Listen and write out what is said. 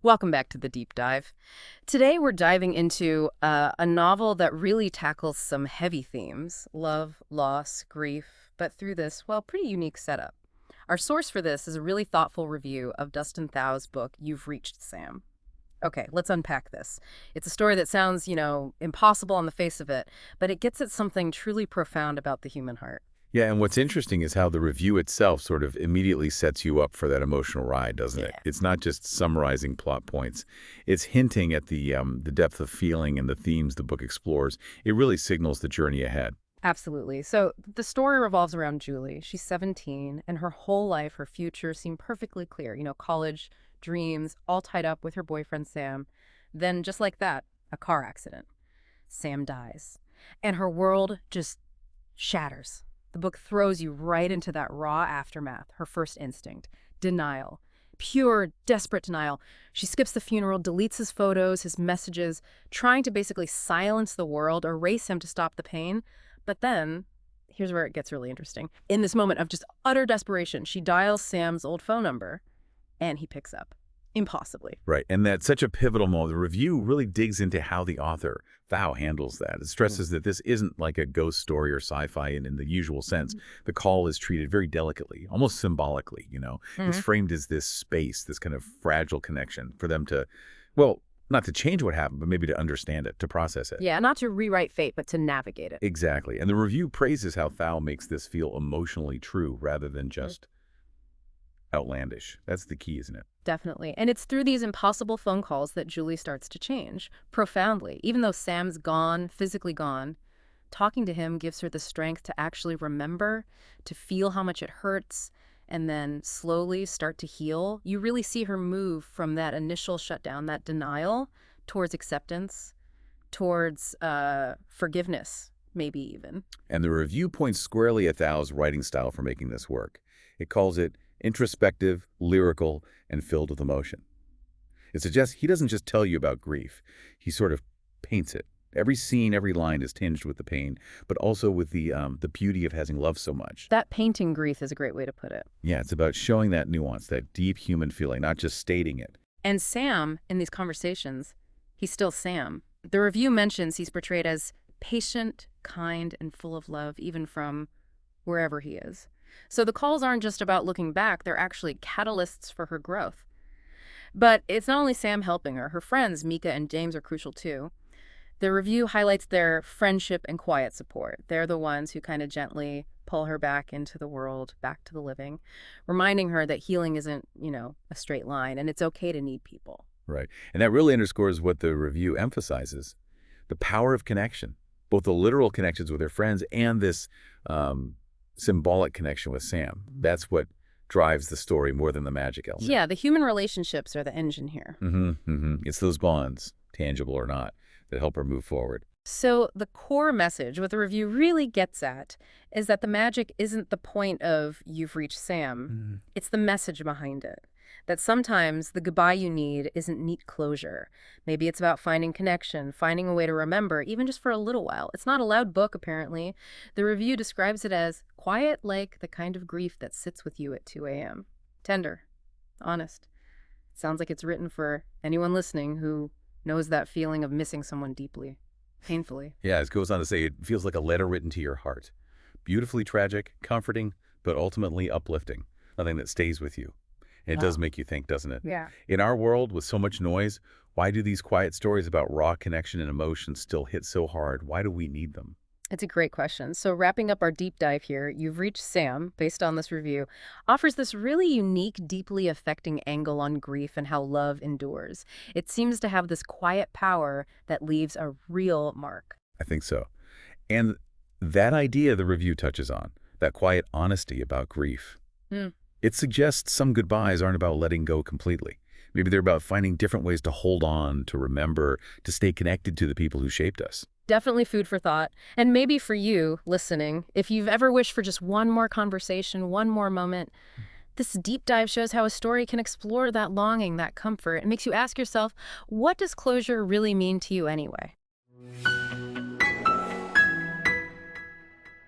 Welcome back to the deep dive. Today we're diving into a novel that really tackles some heavy themes: love, loss, grief, but through this, well, pretty unique setup. Our source for this is a really thoughtful review of Dustin Thao's book, You've Reached, Sam. Okay, let's unpack this. It's a story that sounds, impossible on the face of it, but it gets at something truly profound about the human heart. Yeah, and what's interesting is how the review itself sort of immediately sets you up for that emotional ride, doesn't it? Yeah. It's not just summarizing plot points. It's hinting at the depth of feeling and the themes the book explores. It really signals the journey ahead. Absolutely. So the story revolves around Julie. She's 17, and her whole life, her future seemed perfectly clear. College, dreams, all tied up with her boyfriend, Sam. Then, just like that, a car accident. Sam dies. And her world just shatters. The book throws you right into that raw aftermath, her first instinct: denial. Pure, desperate denial. She skips the funeral, deletes his photos, his messages, trying to basically silence the world, erase him to stop the pain. But then, here's where it gets really interesting. In this moment of just utter desperation, she dials Sam's old phone number, and he picks up. Impossibly. Right, and that's such a pivotal moment. The review really digs into how the author, Thao, handles that. It stresses that this isn't like a ghost story or sci-fi in the usual sense. The call is treated very delicately, almost symbolically. It's Mm-hmm. framed as this space, this kind of fragile connection for them to, well, not to change what happened, but maybe to understand it, to process it. Yeah, not to rewrite fate, but to navigate it. Exactly. And the review praises how Thao makes this feel emotionally true rather than just outlandish. That's the key, isn't it? Definitely. And it's through these impossible phone calls that Julie starts to change, profoundly. Even though Sam's gone, physically gone, talking to him gives her the strength to actually remember, to feel how much it hurts, and then slowly start to heal. You really see her move from that initial shutdown, that denial, towards acceptance, towards forgiveness, maybe even. And the review points squarely at Thao's writing style for making this work. It calls it introspective, lyrical, and filled with emotion. It suggests he doesn't just tell you about grief. He sort of paints it. Every scene, every line is tinged with the pain, but also with the beauty of having loved so much. That painting grief is a great way to put it. Yeah, it's about showing that nuance, that deep human feeling, not just stating it. And Sam, in these conversations, he's still Sam. The review mentions he's portrayed as patient, kind, and full of love, even from wherever he is. So the calls aren't just about looking back, they're actually catalysts for her growth. But it's not only Sam helping her. Her friends, Mika and James, are crucial too. The review highlights their friendship and quiet support. They're the ones who kind of gently pull her back into the world, back to the living, reminding her that healing isn't, a straight line, and it's okay to need people. Right. And that really underscores what the review emphasizes, the power of connection, both the literal connections with her friends and this symbolic connection with Sam. That's what drives the story more than the magic element. Yeah, the human relationships are the engine here. It's those bonds, tangible or not, that help her move forward. So the core message, what the review really gets at, is that the magic isn't the point of "you've reached Sam." It's the message behind it. That sometimes the goodbye you need isn't neat closure. Maybe it's about finding connection, finding a way to remember, even just for a little while. It's not a loud book, apparently. The review describes it as quiet, like the kind of grief that sits with you at 2 a.m. Tender, honest. It sounds like it's written for anyone listening who knows that feeling of missing someone deeply, painfully. Yeah, it goes on to say it feels like a letter written to your heart. Beautifully tragic, comforting, but ultimately uplifting. Nothing that stays with you. And it does make you think, doesn't it? Yeah. In our world with so much noise, why do these quiet stories about raw connection and emotion still hit so hard? Why do we need them? It's a great question. So wrapping up our deep dive here, You've Reached, Sam, based on this review, offers this really unique, deeply affecting angle on grief and how love endures. It seems to have this quiet power that leaves a real mark. I think so. And that idea the review touches on, that quiet honesty about grief. Hmm. It suggests some goodbyes aren't about letting go completely. Maybe they're about finding different ways to hold on, to remember, to stay connected to the people who shaped us. Definitely food for thought. And maybe for you, listening, if you've ever wished for just one more conversation, one more moment, this deep dive shows how a story can explore that longing, that comfort. It makes you ask yourself, what does closure really mean to you anyway?